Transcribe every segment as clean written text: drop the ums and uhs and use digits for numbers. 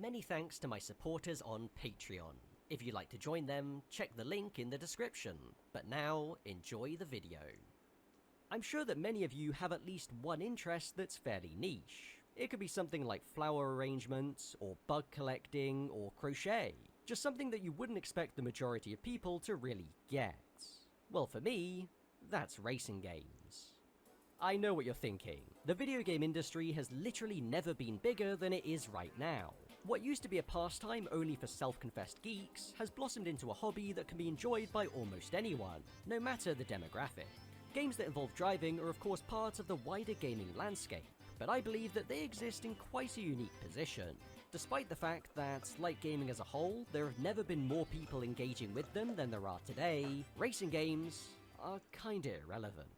many thanks to my supporters on Patreon. If you'd like to join them, check the link in the description. But now, enjoy the video. I'm sure that many of you have at least one interest that's fairly niche. It could be something like flower arrangement, or bug collecting, or crochet. Just something that you wouldn't expect the majority of people to really get. Well, for me, that's racing games. I know what you're thinking. The video game industry has literally never been bigger than it is right now. What used to be a pastime only for self-confessed geeks has blossomed into a hobby that can be enjoyed by almost anyone, no matter the demographic. Games that involve driving are of course part of the wider gaming landscape, but I believe that they exist in quite a unique position. Despite the fact that, like gaming as a whole, there have never been more people engaging with them than there are today, racing games are kinda irrelevant.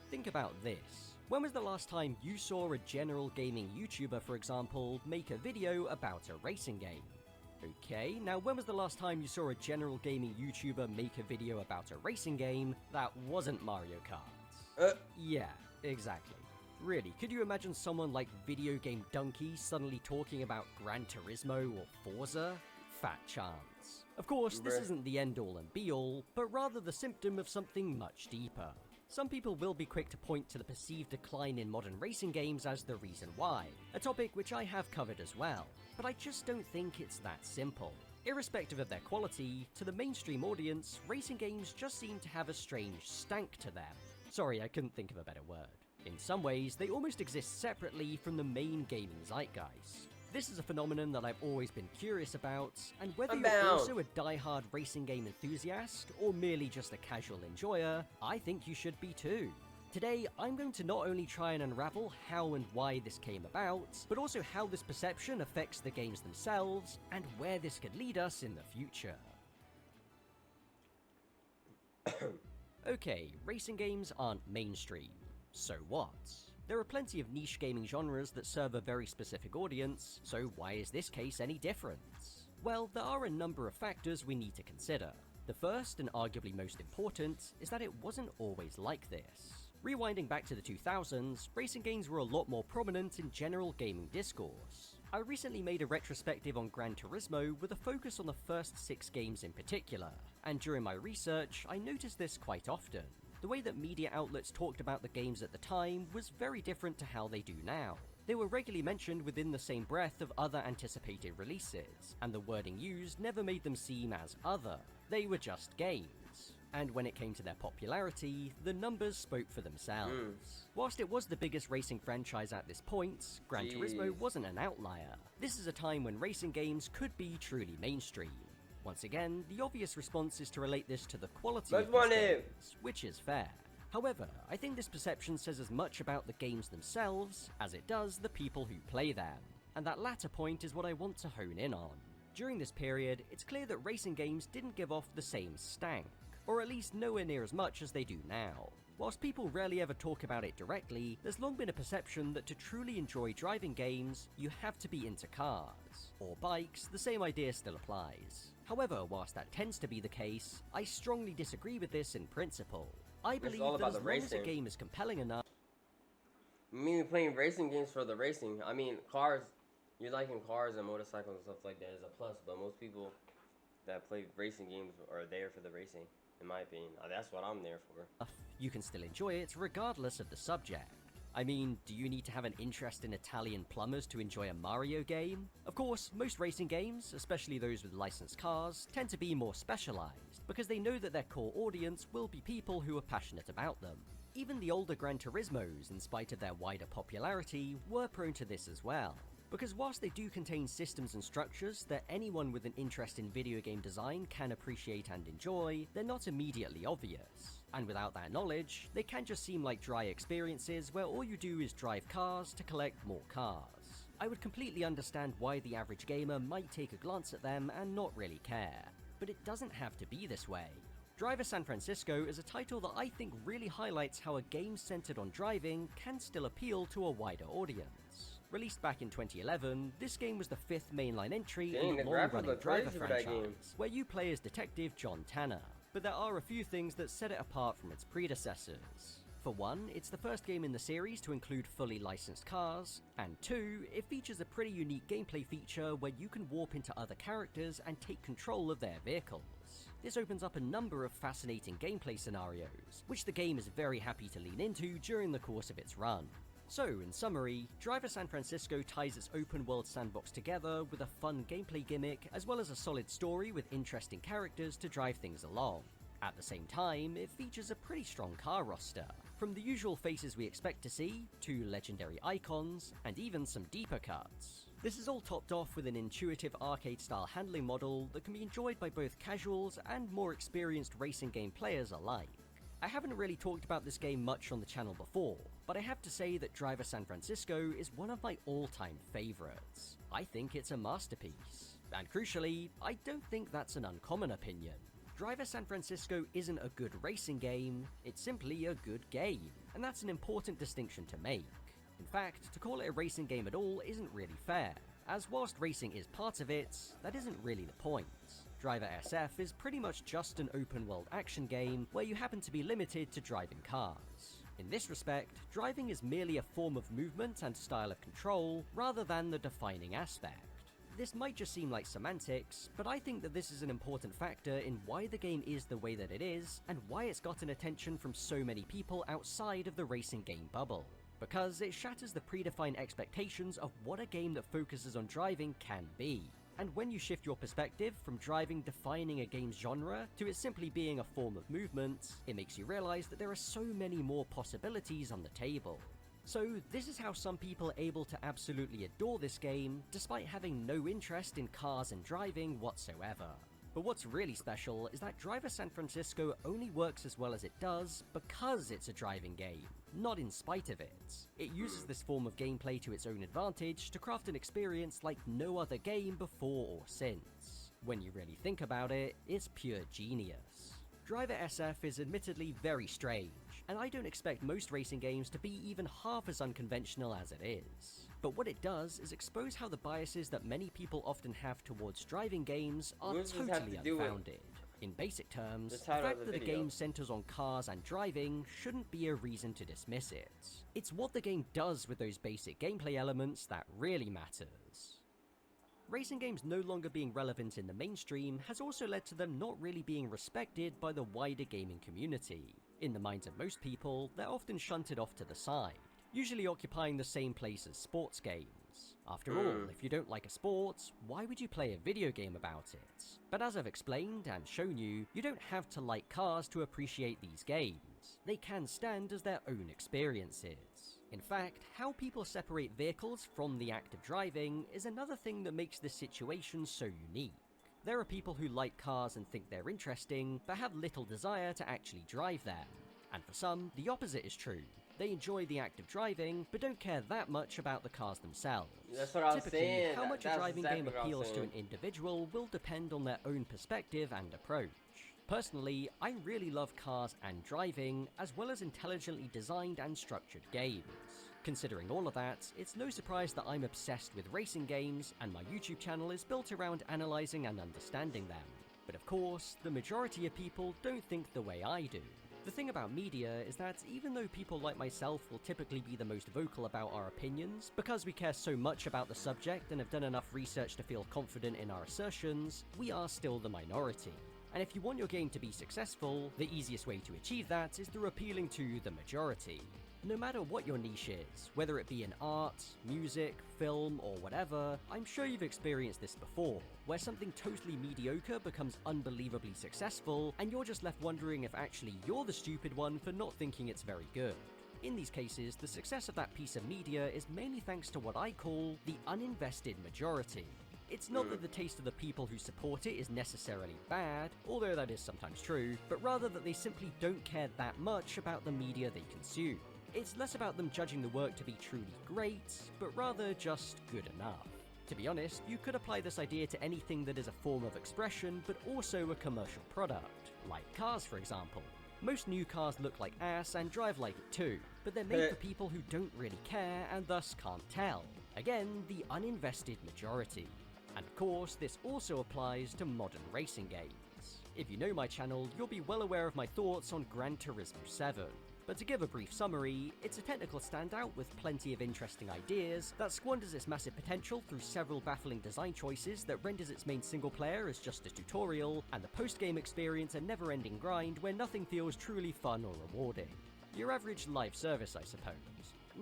Think about this. When was the last time you saw a general gaming YouTuber, for example, make a video about a racing game? Okay, now when was the last time you saw a general gaming YouTuber make a video about a racing game that wasn't Mario Kart? Yeah, exactly. Really, could you imagine someone like Video Game Donkey suddenly talking about Gran Turismo or Forza? Fat chance. Of course, this isn't the end-all and be-all, but rather the symptom of something much deeper. Some people will be quick to point to the perceived decline in modern racing games as the reason why, a topic which I have covered as well, but I just don't think it's that simple. Irrespective of their quality, to the mainstream audience, racing games just seem to have a strange stank to them. Sorry, I couldn't think of a better word. In some ways, they almost exist separately from the main gaming zeitgeist. This is a phenomenon that I've always been curious about, and whether you're also a die-hard racing game enthusiast, or merely just a casual enjoyer, I think you should be too. Today, I'm going to not only try and unravel how and why this came about, but also how this perception affects the games themselves, and where this could lead us in the future. Okay, racing games aren't mainstream. So what? There are plenty of niche gaming genres that serve a very specific audience, so why is this case any different? Well, there are a number of factors we need to consider. The first, and arguably most important, is that it wasn't always like this. Rewinding back to the 2000s, racing games were a lot more prominent in general gaming discourse. I recently made a retrospective on Gran Turismo with a focus on the first 6 games in particular, and during my research, I noticed this quite often. The way that media outlets talked about the games at the time was very different to how they do now. They were regularly mentioned within the same breath of other anticipated releases, and the wording used never made them seem as other. They were just games. And when it came to their popularity, the numbers spoke for themselves. Whilst it was the biggest racing franchise at this point, Gran Turismo wasn't an outlier. This is a time when racing games could be truly mainstream. Once again, the obvious response is to relate this to the quality of these games, which is fair. However, I think this perception says as much about the games themselves as it does the people who play them, and that latter point is what I want to hone in on. During this period, it's clear that racing games didn't give off the same stank, or at least nowhere near as much as they do now. Whilst people rarely ever talk about it directly, there's long been a perception that to truly enjoy driving games, you have to be into cars. Or bikes, the same idea still applies. However, whilst that tends to be the case, I strongly disagree with this in principle. I believe that as long as a game is compelling enough... I mean, playing racing games for the racing. I mean, cars, you're liking cars and motorcycles and stuff like that is a plus, but most people that play racing games are there for the racing. In my opinion, that's what I'm there for. You can still enjoy it regardless of the subject. I mean, do you need to have an interest in Italian plumbers to enjoy a Mario game? Of course, most racing games, especially those with licensed cars, tend to be more specialized, because they know that their core audience will be people who are passionate about them. Even the older Gran Turismos, in spite of their wider popularity, were prone to this as well. Because whilst they do contain systems and structures that anyone with an interest in video game design can appreciate and enjoy, they're not immediately obvious. And without that knowledge, they can just seem like dry experiences where all you do is drive cars to collect more cars. I would completely understand why the average gamer might take a glance at them and not really care. But it doesn't have to be this way. Driver San Francisco is a title that I think really highlights how a game centered on driving can still appeal to a wider audience. Released back in 2011, this game was the 5th mainline entry in the long-running Driver franchise, where you play as Detective John Tanner. But there are a few things that set it apart from its predecessors. For one, it's the first game in the series to include fully licensed cars, and two, it features a pretty unique gameplay feature where you can warp into other characters and take control of their vehicles. This opens up a number of fascinating gameplay scenarios, which the game is very happy to lean into during the course of its run. So, in summary, Driver San Francisco ties its open-world sandbox together with a fun gameplay gimmick, as well as a solid story with interesting characters to drive things along. At the same time, it features a pretty strong car roster, from the usual faces we expect to see, to legendary icons, and even some deeper cuts. This is all topped off with an intuitive arcade-style handling model that can be enjoyed by both casuals and more experienced racing game players alike. I haven't really talked about this game much on the channel before, but I have to say that Driver San Francisco is one of my all-time favorites. I think it's a masterpiece. And crucially, I don't think that's an uncommon opinion. Driver San Francisco isn't a good racing game, it's simply a good game, and that's an important distinction to make. In fact, to call it a racing game at all isn't really fair, as whilst racing is part of it, that isn't really the point. Driver SF is pretty much just an open-world action game where you happen to be limited to driving cars. In this respect, driving is merely a form of movement and style of control, rather than the defining aspect. This might just seem like semantics, but I think that this is an important factor in why the game is the way that it is, and why it's gotten attention from so many people outside of the racing game bubble. Because it shatters the predefined expectations of what a game that focuses on driving can be. And when you shift your perspective from driving defining a game's genre to it simply being a form of movement, it makes you realize that there are so many more possibilities on the table. So this is how some people are able to absolutely adore this game, despite having no interest in cars and driving whatsoever. But what's really special is that Driver San Francisco only works as well as it does because it's a driving game, not in spite of it. It uses this form of gameplay to its own advantage to craft an experience like no other game before or since. When you really think about it, it's pure genius. Driver SF is admittedly very strange, and I don't expect most racing games to be even half as unconventional as it is. But what it does is expose how the biases that many people often have towards driving games are totally unfounded. In basic terms, the fact that the game centers on cars and driving shouldn't be a reason to dismiss it. It's what the game does with those basic gameplay elements that really matters. Racing games no longer being relevant in the mainstream has also led to them not really being respected by the wider gaming community. In the minds of most people, they're often shunted off to the side, usually occupying the same place as sports games. After all, if you don't like a sport, why would you play a video game about it? But as I've explained and shown you, you don't have to like cars to appreciate these games. They can stand as their own experiences. In fact, how people separate vehicles from the act of driving is another thing that makes this situation so unique. There are people who like cars and think they're interesting, but have little desire to actually drive them. And for some, the opposite is true. They enjoy the act of driving, but don't care that much about the cars themselves. That's what I was saying. How much a driving game appeals to an individual will depend on their own perspective and approach. Personally, I really love cars and driving, as well as intelligently designed and structured games. Considering all of that, it's no surprise that I'm obsessed with racing games, and my YouTube channel is built around analysing and understanding them. But of course, the majority of people don't think the way I do. The thing about media is that even though people like myself will typically be the most vocal about our opinions, because we care so much about the subject and have done enough research to feel confident in our assertions, we are still the minority. And if you want your game to be successful, the easiest way to achieve that is through appealing to the majority. No matter what your niche is, whether it be in art, music, film, or whatever, I'm sure you've experienced this before, where something totally mediocre becomes unbelievably successful, and you're just left wondering if actually you're the stupid one for not thinking it's very good. In these cases, the success of that piece of media is mainly thanks to what I call the uninvested majority. It's not that the taste of the people who support it is necessarily bad, although that is sometimes true, but rather that they simply don't care that much about the media they consume. It's less about them judging the work to be truly great, but rather just good enough. To be honest, you could apply this idea to anything that is a form of expression, but also a commercial product, like cars for example. Most new cars look like ass and drive like it too, but they're made for people who don't really care and thus can't tell. Again, the uninvested majority. And of course, this also applies to modern racing games. If you know my channel, you'll be well aware of my thoughts on Gran Turismo 7. But to give a brief summary, it's a technical standout with plenty of interesting ideas that squanders its massive potential through several baffling design choices that renders its main single player as just a tutorial, and the post-game experience a never-ending grind where nothing feels truly fun or rewarding. Your average live service, I suppose.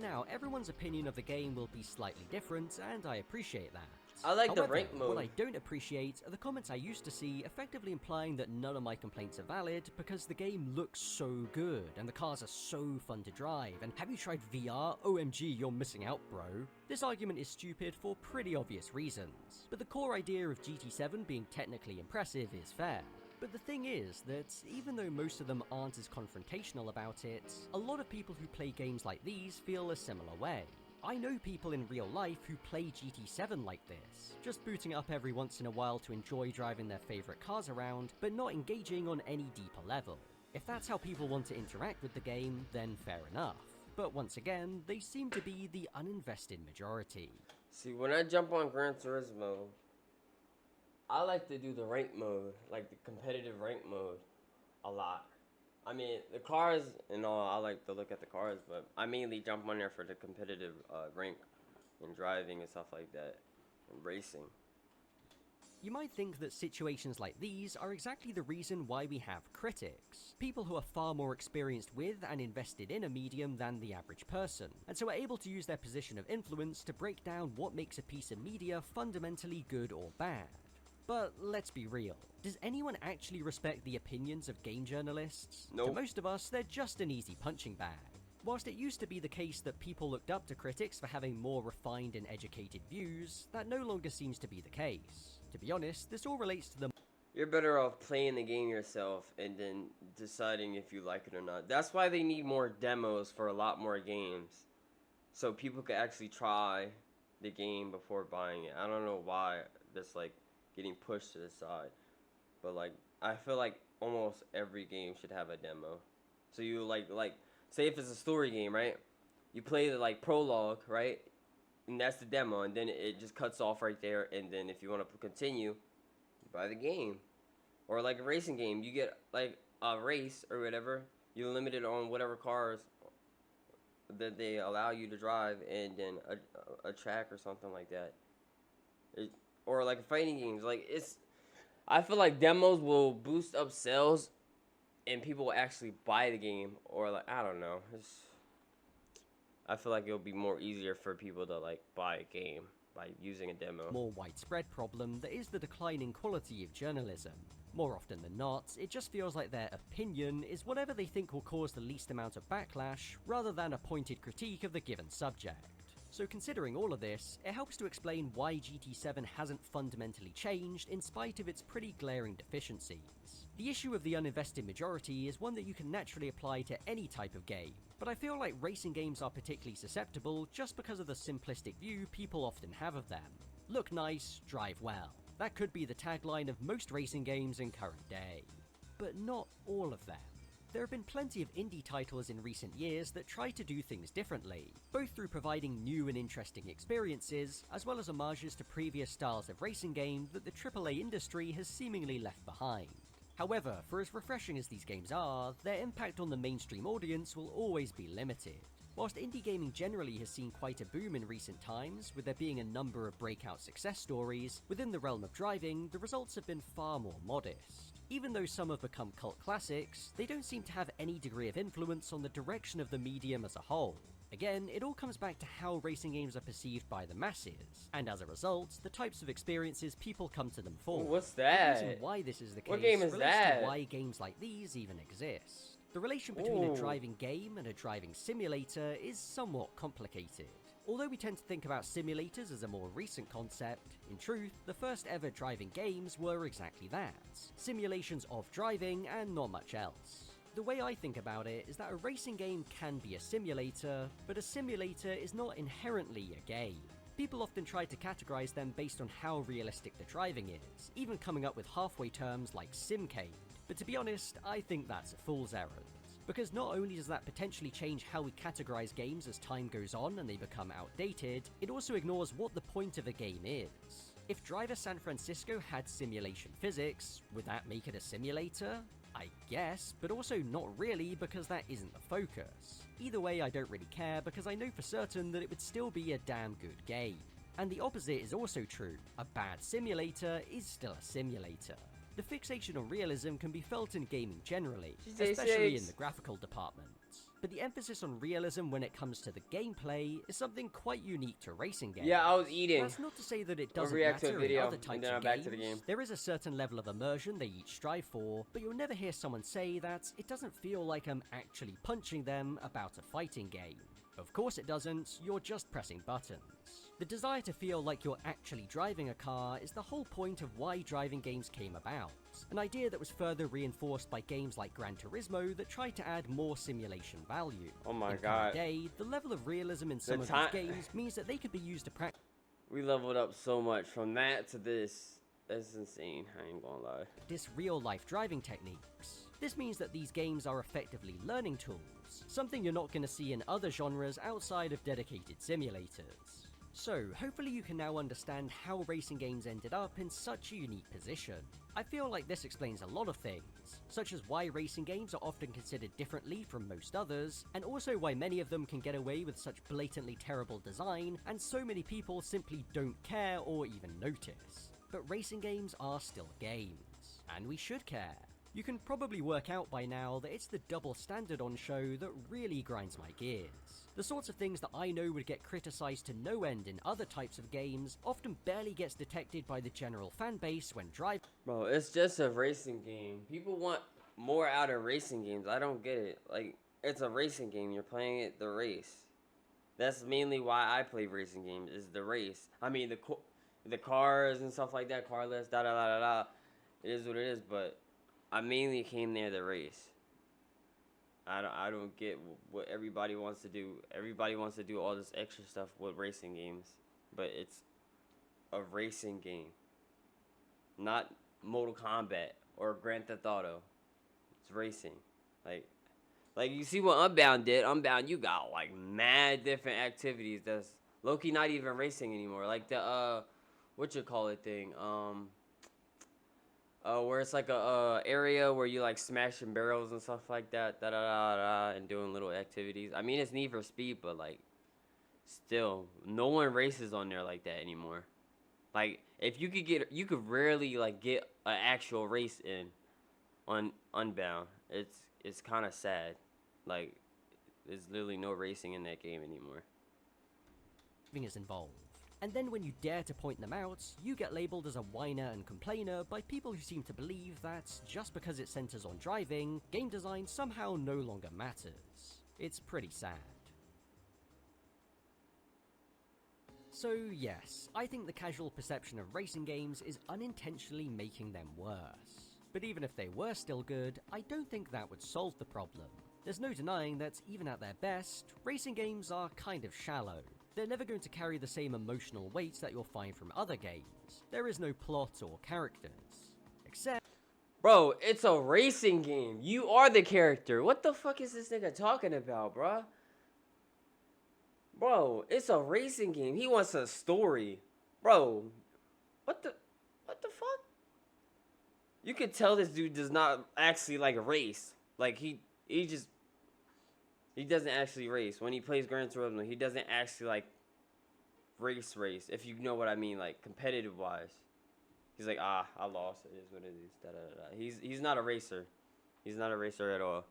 Now, everyone's opinion of the game will be slightly different, and I appreciate that. I like However, the rank mode. what I don't appreciate are the comments I used to see effectively implying that none of my complaints are valid because the game looks so good and the cars are so fun to drive, and have you tried VR? OMG, you're missing out, bro. This argument is stupid for pretty obvious reasons, but the core idea of GT7 being technically impressive is fair. But the thing is that even though most of them aren't as confrontational about it, a lot of people who play games like these feel a similar way. I know people in real life who play GT7 like this, just booting it up every once in a while to enjoy driving their favourite cars around, but not engaging on any deeper level. If that's how people want to interact with the game, then fair enough. But once again, they seem to be the uninvested majority. See, when I jump on Gran Turismo, I like to do the rank mode, like the competitive rank mode, a lot. I mean, the cars and all, I like to look at the cars, but I mainly jump on there for the competitive rank and driving and stuff like that, and racing. You might think that situations like these are exactly the reason why we have critics. People who are far more experienced with and invested in a medium than the average person, and so are able to use their position of influence to break down what makes a piece of media fundamentally good or bad. But let's be real, does anyone actually respect the opinions of game journalists? Nope. To most of us, they're just an easy punching bag. Whilst it used to be the case that people looked up to critics for having more refined and educated views, that no longer seems to be the case. To be honest, this all relates to the You're better off playing the game yourself and then deciding if you like it or not. That's why they need more demos for a lot more games, so people can actually try the game before buying it. I don't know why that's like getting pushed to the side, but like I feel like almost every game should have a demo. So you like say if it's a story game, right? You play the like prologue, right? And that's the demo, and then it just cuts off right there, and then if you want to continue, you buy the game. Or like a racing game, you get like a race or whatever, you're limited on whatever cars that they allow you to drive, and then a track or something like that. Or like fighting games, like I feel like demos will boost up sales and people will actually buy the game, or like I don't know. I feel like it'll be more easier for people to like buy a game by using a demo. more widespread problem that is the declining quality of journalism. More often than not, it just feels like their opinion is whatever they think will cause the least amount of backlash, rather than a pointed critique of the given subject. So considering all of this, it helps to explain why GT7 hasn't fundamentally changed in spite of its pretty glaring deficiencies. The issue of the uninvested majority is one that you can naturally apply to any type of game, but I feel like racing games are particularly susceptible just because of the simplistic view people often have of them. Look nice, drive well. That could be the tagline of most racing games in current day. But not all of them. There have been plenty of indie titles in recent years that try to do things differently, both through providing new and interesting experiences, as well as homages to previous styles of racing game that the AAA industry has seemingly left behind. However, for as refreshing as these games are, their impact on the mainstream audience will always be limited. Whilst indie gaming generally has seen quite a boom in recent times, with there being a number of breakout success stories, within the realm of driving, the results have been far more modest. Even though some have become cult classics, they don't seem to have any degree of influence on the direction of the medium as a whole. Again, it all comes back to how racing games are perceived by the masses, and as a result, the types of experiences people come to them for. Ooh, what's The that? reason why this is the case What game is relates that? to why games like these even exist. The relation between Ooh. a driving game and a driving simulator is somewhat complicated. Although we tend to think about simulators as a more recent concept, in truth, the first ever driving games were exactly that. Simulations of driving and not much else. The way I think about it is that a racing game can be a simulator, but a simulator is not inherently a game. People often try to categorize them based on how realistic the driving is, even coming up with halfway terms like simcade. But to be honest, I think that's a fool's errand. Because not only does that potentially change how we categorize games as time goes on and they become outdated, it also ignores what the point of a game is. If Driver San Francisco had simulation physics, would that make it a simulator? I guess, but also not really because that isn't the focus. Either way, I don't really care because I know for certain that it would still be a damn good game. And the opposite is also true. A bad simulator is still a simulator. The fixation on realism can be felt in gaming generally, especially in the graphical department. But the emphasis on realism when it comes to the gameplay is something quite unique to racing games. Yeah, I was eating. That's not to say that it doesn't react to a matter video, in other and types then I'm of back games. to the game. There is a certain level of immersion they each strive for, but you'll never hear someone say that it doesn't feel like I'm actually punching them about a fighting game. Of course it doesn't, you're just pressing buttons. The desire to feel like you're actually driving a car is the whole point of why driving games came about, an idea that was further reinforced by games like Gran Turismo that tried to add more simulation value. Oh my in god. Today, the level of realism in some of these games means that they could be used to practice. We leveled up so much from that to this. That's insane, I ain't gonna lie. This real-life driving techniques. This means that these games are effectively learning tools, something you're not going to see in other genres outside of dedicated simulators. So, hopefully you can now understand how racing games ended up in such a unique position. I feel like this explains a lot of things, such as why racing games are often considered differently from most others, and also why many of them can get away with such blatantly terrible design, and so many people simply don't care or even notice. But racing games are still games, and we should care. You can probably work out by now that it's the double standard on show that really grinds my gears. The sorts of things that I know would get criticized to no end in other types of games often barely gets detected by the general fan base when driving. Bro, it's just a racing game. People want more out of racing games. I don't get it. Like, it's a racing game. You're playing it the race. That's mainly why I play racing games, is the race. I mean, the cars and stuff like that, car list, da da da da da. It is what it is, but I mainly came there to race. I don't get what everybody wants to do. Everybody wants to do all this extra stuff with racing games, but it's a racing game, not Mortal Kombat or Grand Theft Auto. It's racing. Like you see what Unbound did. Unbound, you got like mad different activities that's low-key not even racing anymore. Like the thing. Where it's like a area where you like smashing barrels and stuff like that, da da da da, and doing little activities. I mean, it's Need for Speed, but like, still, no one races on there like that anymore. Like, if you could rarely like get an actual race in on Unbound. It's kind of sad. Like, there's literally no racing in that game anymore. Is involved. And then when you dare to point them out, you get labeled as a whiner and complainer by people who seem to believe that, just because it centers on driving, game design somehow no longer matters. It's pretty sad. So yes, I think the casual perception of racing games is unintentionally making them worse. But even if they were still good, I don't think that would solve the problem. There's no denying that, even at their best, racing games are kind of shallow. They're never going to carry the same emotional weight that you'll find from other games. There is no plot or characters. Except... Bro, it's a racing game. You are the character. What the fuck is this nigga talking about, bruh? Bro, it's a racing game. He wants a story. Bro, what the fuck? You could tell this dude does not actually like race. Like he doesn't actually race. When he plays Gran Turismo, he doesn't actually like race, if you know what I mean, like competitive wise. He's like, I lost. It is what it is. Da, da, da, da. He's not a racer. He's not a racer at all.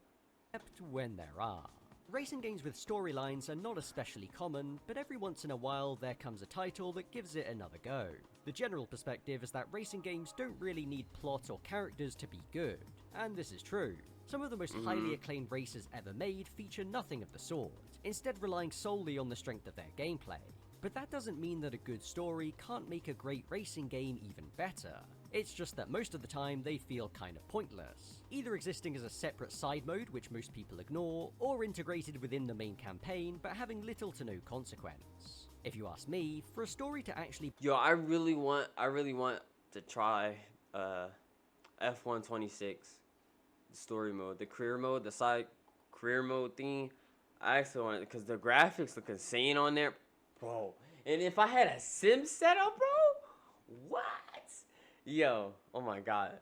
Except when there are. Racing games with storylines are not especially common, but every once in a while there comes a title that gives it another go. The general perspective is that racing games don't really need plot or characters to be good, and this is true. Some of the most highly acclaimed races ever made feature nothing of the sort, instead relying solely on the strength of their gameplay. But that doesn't mean that a good story can't make a great racing game even better. It's just that most of the time they feel kind of pointless, either existing as a separate side mode which most people ignore, or integrated within the main campaign but having little to no consequence. If you ask me, for a story to actually... Yo, I really want to try F126. Story mode, the career mode, the side career mode thing. I actually want it because the graphics look insane on there, bro. And if I had a sim setup, bro, what? Yo, oh my god,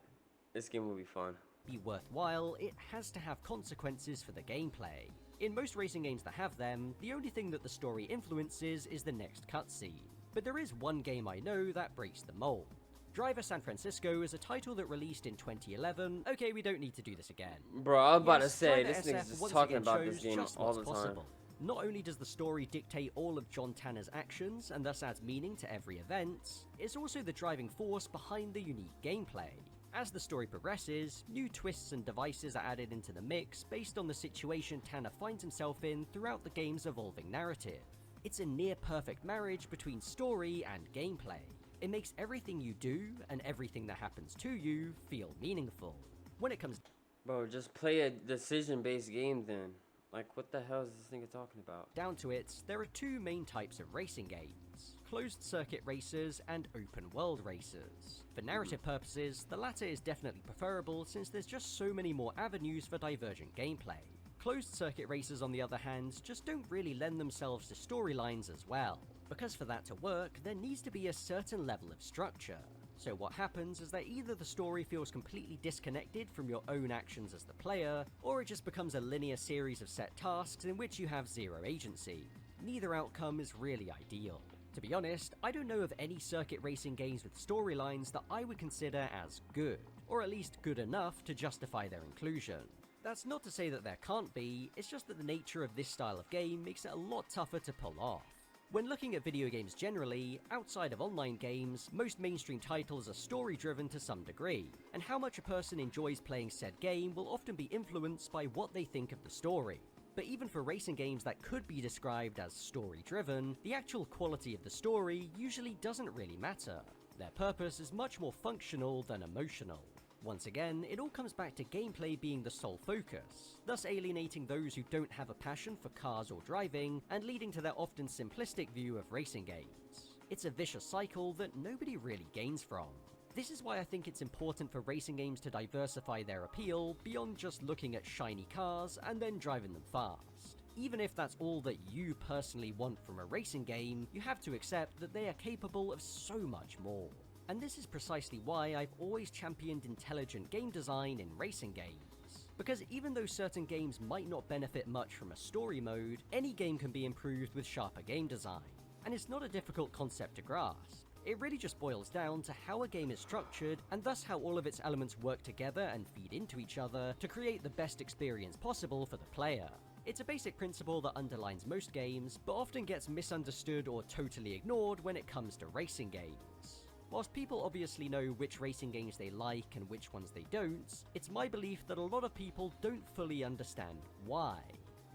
this game will be fun. be worthwhile, it has to have consequences for the gameplay. In most racing games that have them, the only thing that the story influences is the next cutscene. But there is one game I know that breaks the mold. Driver San Francisco is a title that released in 2011. Okay, we don't need to do this again. Bro, I was about to Yes, say, Driver this SF nigga's just once talking again about this shows game just all what's the time. possible. Not only does the story dictate all of John Tanner's actions and thus adds meaning to every event, it's also the driving force behind the unique gameplay. As the story progresses, new twists and devices are added into the mix based on the situation Tanner finds himself in throughout the game's evolving narrative. It's a near-perfect marriage between story and gameplay. It makes everything you do and everything that happens to you feel meaningful. When it comes Bro, just play a decision-based game then. Like, what the hell is this nigga talking about? down to it, there are two main types of racing games: closed circuit races and open world races. For narrative purposes, the latter is definitely preferable since there's just so many more avenues for divergent gameplay. Closed circuit races, on the other hand, just don't really lend themselves to storylines as well, because for that to work, there needs to be a certain level of structure. So what happens is that either the story feels completely disconnected from your own actions as the player, or it just becomes a linear series of set tasks in which you have zero agency. Neither outcome is really ideal. To be honest, I don't know of any circuit racing games with storylines that I would consider as good, or at least good enough to justify their inclusion. That's not to say that there can't be, it's just that the nature of this style of game makes it a lot tougher to pull off. When looking at video games generally, outside of online games, most mainstream titles are story-driven to some degree, and how much a person enjoys playing said game will often be influenced by what they think of the story. But even for racing games that could be described as story-driven, the actual quality of the story usually doesn't really matter. Their purpose is much more functional than emotional. Once again, it all comes back to gameplay being the sole focus, thus alienating those who don't have a passion for cars or driving, and leading to their often simplistic view of racing games. It's a vicious cycle that nobody really gains from. This is why I think it's important for racing games to diversify their appeal beyond just looking at shiny cars and then driving them fast. Even if that's all that you personally want from a racing game, you have to accept that they are capable of so much more. And this is precisely why I've always championed intelligent game design in racing games. Because even though certain games might not benefit much from a story mode, any game can be improved with sharper game design. And it's not a difficult concept to grasp. It really just boils down to how a game is structured, and thus how all of its elements work together and feed into each other to create the best experience possible for the player. It's a basic principle that underlines most games, but often gets misunderstood or totally ignored when it comes to racing games. Whilst people obviously know which racing games they like and which ones they don't, it's my belief that a lot of people don't fully understand why.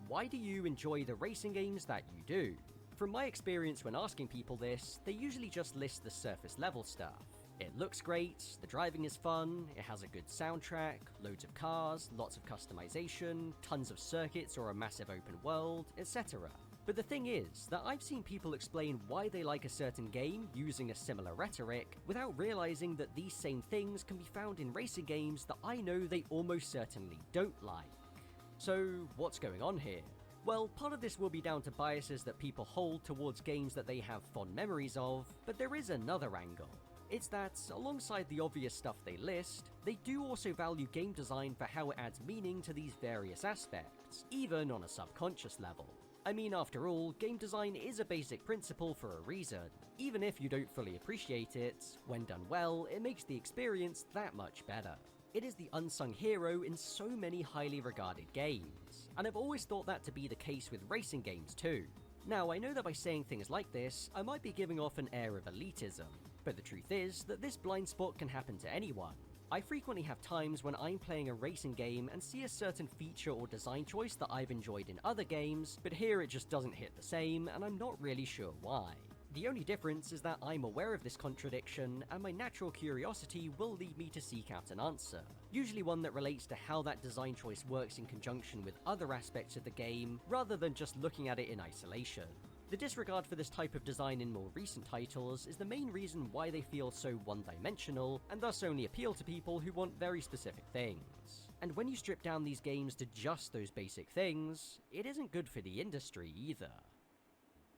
Why do you enjoy the racing games that you do? From my experience when asking people this, they usually just list the surface level stuff. It looks great, the driving is fun, it has a good soundtrack, loads of cars, lots of customization, tons of circuits or a massive open world, etc. But the thing is that I've seen people explain why they like a certain game using a similar rhetoric without realizing that these same things can be found in racing games that I know they almost certainly don't like. So what's going on here? Well, part of this will be down to biases that people hold towards games that they have fond memories of, but there is another angle. It's that, alongside the obvious stuff they list, they do also value game design for how it adds meaning to these various aspects, even on a subconscious level. I mean, after all, game design is a basic principle for a reason. Even if you don't fully appreciate it, when done well, it makes the experience that much better. It is the unsung hero in so many highly regarded games, and I've always thought that to be the case with racing games too. Now, I know that by saying things like this, I might be giving off an air of elitism, but the truth is that this blind spot can happen to anyone. I frequently have times when I'm playing a racing game and see a certain feature or design choice that I've enjoyed in other games, but here it just doesn't hit the same, and I'm not really sure why. The only difference is that I'm aware of this contradiction, and my natural curiosity will lead me to seek out an answer, usually one that relates to how that design choice works in conjunction with other aspects of the game, rather than just looking at it in isolation. The disregard for this type of design in more recent titles is the main reason why they feel so one-dimensional, and thus only appeal to people who want very specific things. And when you strip down these games to just those basic things, it isn't good for the industry either.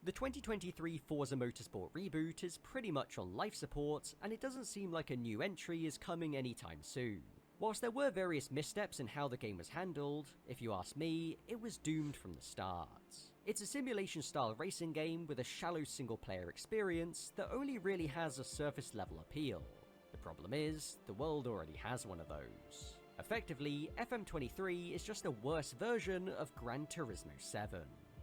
The 2023 Forza Motorsport reboot is pretty much on life support, and it doesn't seem like a new entry is coming anytime soon. Whilst there were various missteps in how the game was handled, if you ask me, it was doomed from the start. It's a simulation-style racing game with a shallow single-player experience that only really has a surface-level appeal. The problem is, the world already has one of those. Effectively, FM23 is just a worse version of Gran Turismo 7.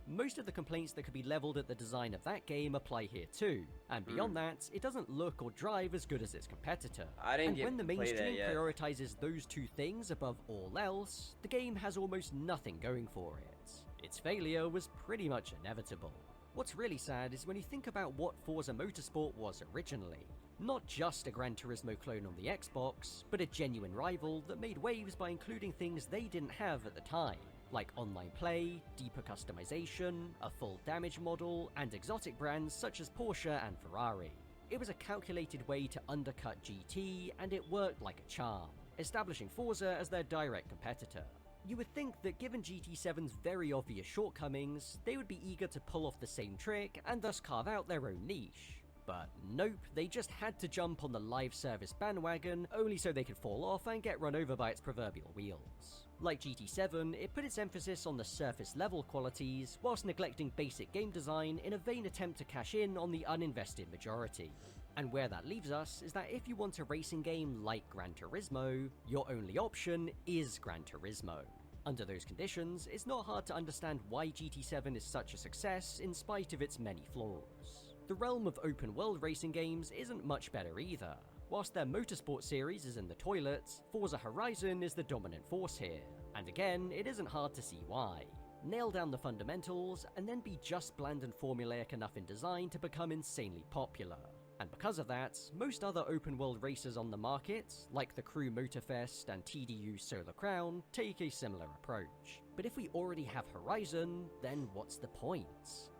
Most of the complaints that could be leveled at the design of that game apply here too, and beyond that, it doesn't look or drive as good as its competitor. And when the mainstream prioritizes those two things above all else, the game has almost nothing going for it. Its failure was pretty much inevitable. What's really sad is when you think about what Forza Motorsport was originally. Not just a Gran Turismo clone on the Xbox, but a genuine rival that made waves by including things they didn't have at the time, like online play, deeper customization, a full damage model, and exotic brands such as Porsche and Ferrari. It was a calculated way to undercut GT, and it worked like a charm, establishing Forza as their direct competitor. You would think that given GT7's very obvious shortcomings, they would be eager to pull off the same trick and thus carve out their own niche. But nope, they just had to jump on the live service bandwagon only so they could fall off and get run over by its proverbial wheels. Like GT7, it put its emphasis on the surface level qualities whilst neglecting basic game design in a vain attempt to cash in on the uninvested majority. And where that leaves us is that if you want a racing game like Gran Turismo, your only option is Gran Turismo. Under those conditions, it's not hard to understand why GT7 is such a success in spite of its many flaws. The realm of open world racing games isn't much better either. Whilst their motorsport series is in the toilet, Forza Horizon is the dominant force here. And again, it isn't hard to see why. Nail down the fundamentals, and then be just bland and formulaic enough in design to become insanely popular. And because of that, most other open world racers on the market, like the Crew Motorfest and TDU Solar Crown, take a similar approach. But if we already have Horizon, then what's the point?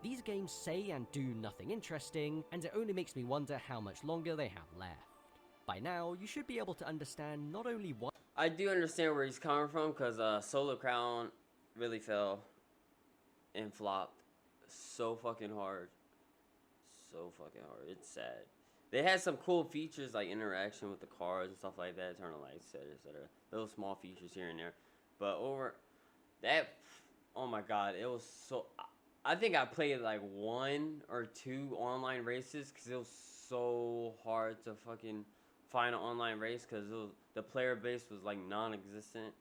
These games say and do nothing interesting, and it only makes me wonder how much longer they have left. By now, you should be able to understand not only what— I do understand where he's coming from, because Solar Crown really fell and flopped so fucking hard. So fucking hard. It's sad. They had some cool features like interaction with the cars and stuff like that, turning lights, etc. Those small features here and there. But over that, oh my god, it was so... I think I played like 1 or 2 online races because it was so hard to fucking find an online race because the player base was like non-existent.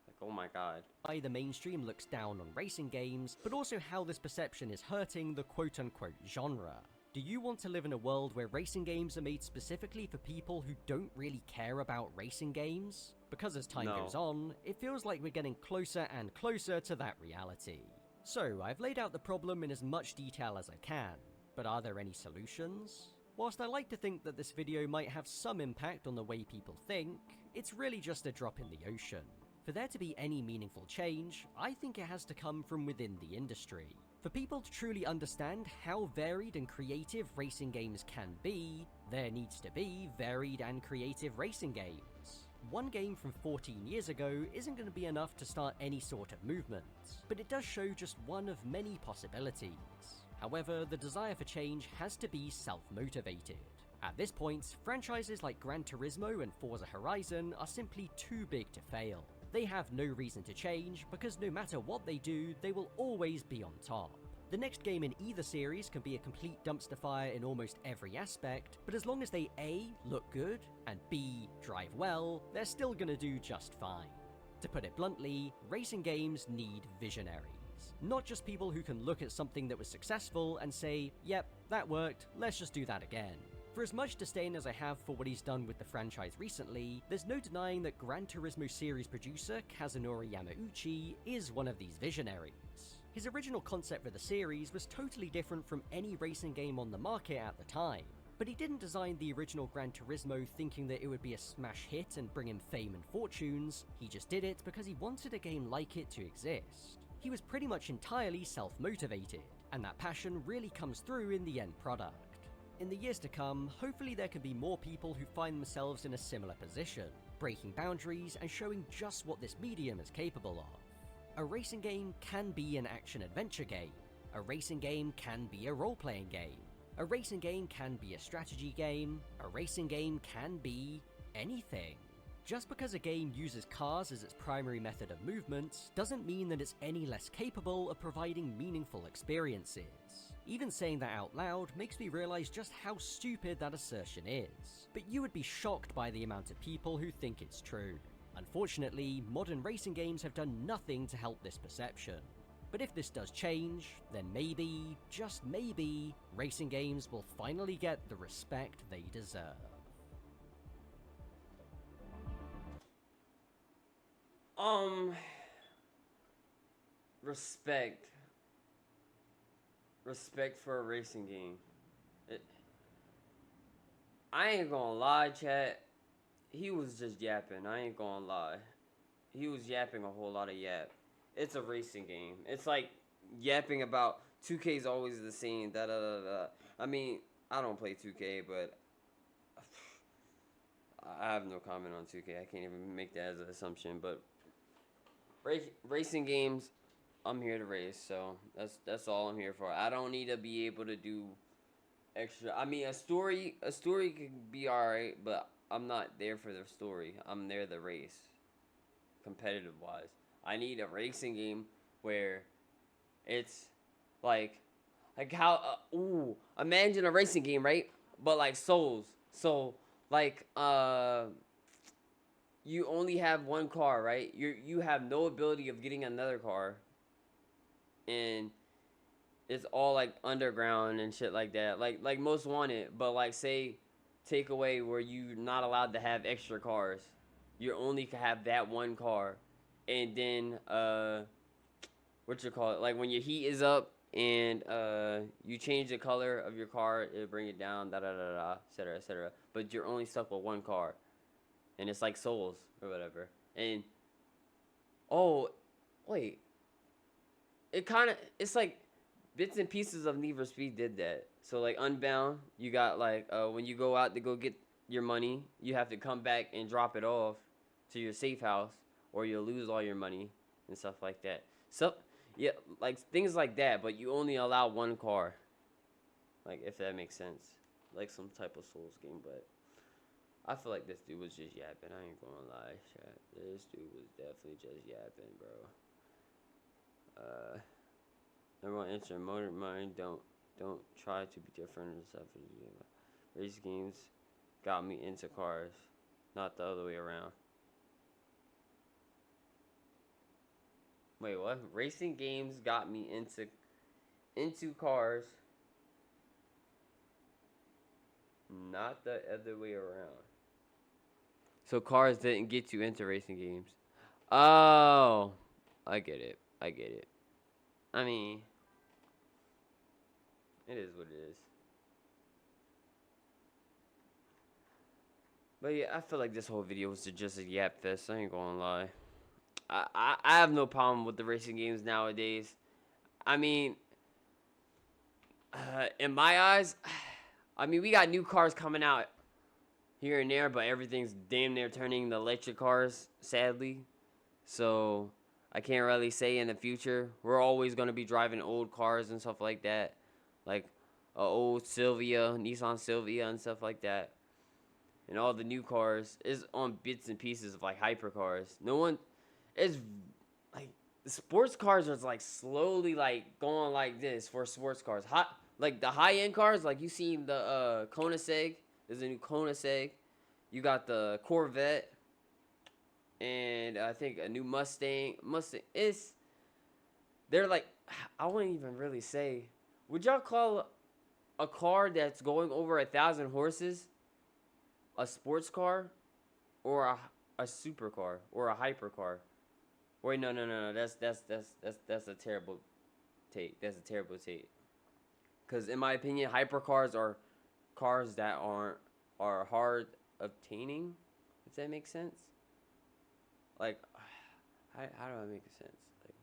Like, oh my god. Why the mainstream looks down on racing games, but also how this perception is hurting the quote-unquote genre. Do you want to live in a world where racing games are made specifically for people who don't really care about racing games? Because as time goes on, it feels like we're getting closer and closer to that reality. So, I've laid out the problem in as much detail as I can, but are there any solutions? Whilst I like to think that this video might have some impact on the way people think, it's really just a drop in the ocean. For there to be any meaningful change, I think it has to come from within the industry. For people to truly understand how varied and creative racing games can be, there needs to be varied and creative racing games. One game from 14 years ago isn't going to be enough to start any sort of movement, but it does show just one of many possibilities. However, the desire for change has to be self-motivated. At this point, franchises like Gran Turismo and Forza Horizon are simply too big to fail. They have no reason to change because no matter what they do, they will always be on top. The next game in either series can be a complete dumpster fire in almost every aspect, but as long as they A, look good, and B, drive well, they're still gonna do just fine. To put it bluntly, racing games need visionaries. Not just people who can look at something that was successful and say, yep, that worked, let's just do that again. For as much disdain as I have for what he's done with the franchise recently, there's no denying that Gran Turismo series producer Kazunori Yamauchi is one of these visionaries. His original concept for the series was totally different from any racing game on the market at the time, but he didn't design the original Gran Turismo thinking that it would be a smash hit and bring him fame and fortunes. He just did it because he wanted a game like it to exist. He was pretty much entirely self-motivated, and that passion really comes through in the end product. In the years to come, hopefully there can be more people who find themselves in a similar position, breaking boundaries and showing just what this medium is capable of. A racing game can be an action-adventure game. A racing game can be a role-playing game. A racing game can be a strategy game. A racing game can be anything. Just because a game uses cars as its primary method of movement doesn't mean that it's any less capable of providing meaningful experiences. Even saying that out loud makes me realize just how stupid that assertion is. But you would be shocked by the amount of people who think it's true. Unfortunately, modern racing games have done nothing to help this perception. But if this does change, then maybe, just maybe, racing games will finally get the respect they deserve. Respect. Respect for a racing game. I ain't gonna lie, chat. He was just yapping. I ain't gonna lie. He was yapping a whole lot of yap. It's a racing game. It's like yapping about 2K's always the same. Da da da da. I mean, I don't play 2K, but I have no comment on 2K. I can't even make that as an assumption. But racing games, I'm here to race, so that's all I'm here for. I don't need to be able to do extra. I mean, a story could be alright, but I'm not there for the story. I'm there to race, competitive wise. I need a racing game where it's like how imagine a racing game, right? But like Souls. So like you only have one car, right? You have no ability of getting another car. And it's all like underground and shit like that. Like Most Wanted, but like say take away where you're not allowed to have extra cars. You only can have that one car. And then what you call it? Like when your heat is up and you change the color of your car, it'll bring it down, da da da da, etc. etc. But you're only stuck with one car. And it's like Souls or whatever. And oh wait. It's like bits and pieces of Need for Speed did that. So like Unbound, you got like when you go out to go get your money, you have to come back and drop it off to your safe house, or you'll lose all your money and stuff like that. So yeah, like things like that, but you only allow one car. Like if that makes sense, like some type of Souls game. But I feel like this dude was just yapping. I ain't gonna lie, chat. This dude was definitely just yapping, bro. Number one answer, motor mind, don't try to be different and stuff. Race games got me into cars, not the other way around. Wait, what? Racing games got me into cars, not the other way around. So cars didn't get you into racing games. Oh, I get it. I mean, it is what it is. But yeah, I feel like this whole video was just a yap fest. I ain't gonna lie. I have no problem with the racing games nowadays. I mean, in my eyes, I mean, we got new cars coming out here and there, but everything's damn near turning to electric cars, sadly. So I can't really say in the future. We're always gonna be driving old cars and stuff like that, like a old Nissan Silvia and stuff like that. And all the new cars is on bits and pieces of like hypercars. No one is like the sports cars are like slowly like going like this for sports cars. Like the high end cars, like you seen the Koenigsegg. There's a new Koenigsegg. You got the Corvette, and I think a new Mustang. They're like, I wouldn't even really say. Would y'all call a car that's going over 1,000 horses a sports car, or a supercar, or a hypercar? Wait, no. That's a terrible take. That's a terrible take. Because in my opinion, hypercars are cars that are hard obtaining. If that makes sense. Like, how do I make sense? Like,